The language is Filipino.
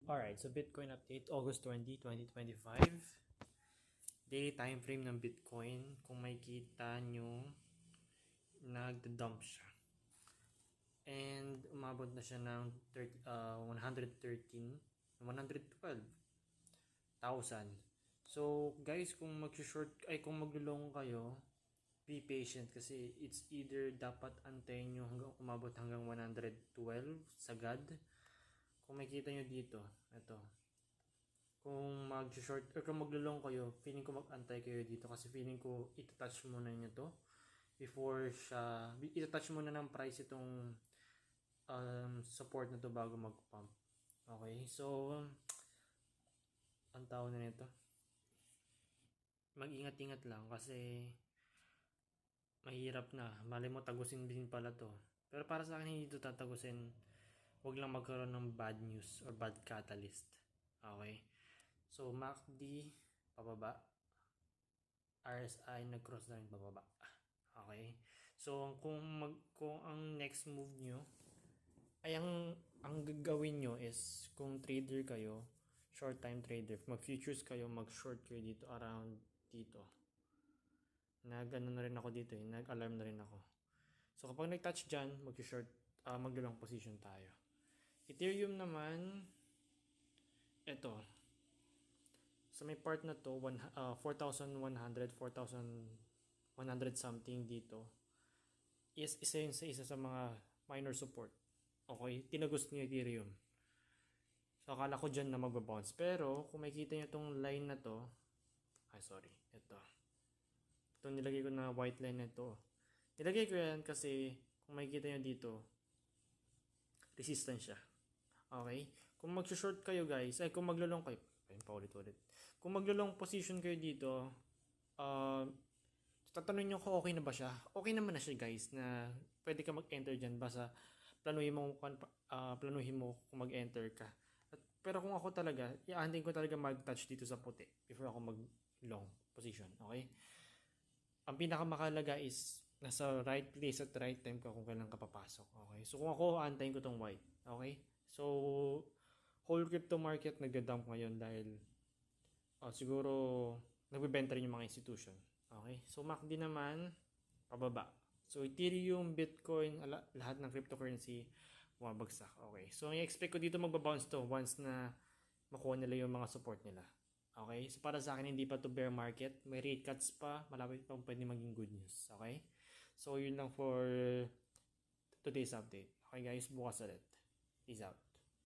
Alright, so Bitcoin update, August 20, 2025. Daily time frame ng Bitcoin. Kung makikita nyo, nagda-dump siya. And umabot na siya ng 113, 112,000. So guys, kung kung maglo-long kayo, be patient kasi it's either dapat antayin nyo hanggang umabot hanggang 112 sagad. Kung makikita nyo dito, ito. Kung mag-short or kung maglo-long kayo, feeling ko mag-antay kayo dito kasi feeling ko itatouch muna nyo to before siya, itatouch muna ng price itong support na to bago mag-pump. Okay, so ang tawag na nito, mag-ingat-ingat lang kasi mahirap na. Mali mo tagusin din pala to. Pero para sa akin hindi ito tatagusin. Huwag lang magkaroon ng bad news or bad catalyst. Okay. So MACD pababa. RSI nag-cross na rin pababa. Okay. So kung ang next move nyo ay ang gagawin nyo is kung trader kayo, short time trader, mag-futures kayo, mag-short kayo dito around dito. Nag-ano na rin ako dito nag-alarm na rin ako. So kapag nag-touch dyan, mag-short, mag-long position tayo. Ethereum naman, ito. So may part na to, 4,100, 4,100 something dito. Isa sa mga minor support. Okay, tinagos niyo Ethereum. So akala ko dyan na magbabounce. Pero kung makikita nyo itong line na to, ito. Ito nilagay ko na white line na ito. Nilagay ko yan kasi kung makikita nyo dito, resistance siya. Okay? Kung mag-short kayo guys, kung maglo-long kayo, paulit-ulit. Kung maglo-long position kayo dito, tatanungin nyo kung okay na ba siya. Okay naman na siya guys, na pwede ka mag-enter dyan. Basta planuhin mo kung mag-enter ka. Pero kung ako talaga, iaantin ko talaga mag-touch dito sa puti before ako mag-long position. Okay? Ang pinakamakalaga is nasa right place at right time ka kung kailan ka papasok. Okay? So kung ako, aantayin ko tong white. Okay? So whole crypto market nagda-dump ngayon dahil siguro nagbebenta rin yung mga institution. Okay? So MACD naman pababa. So Ethereum, Bitcoin, lahat ng cryptocurrency bumabagsak. Okay? So i-expect ko dito magbabounce to once na makuha nila yung mga support nila. Okay? So para sa akin hindi pa to bear market. May rate cuts pa. Malapit pa pwede maging good news. Okay? So yun lang for today's update. Okay guys, bukas ulit. Peace out.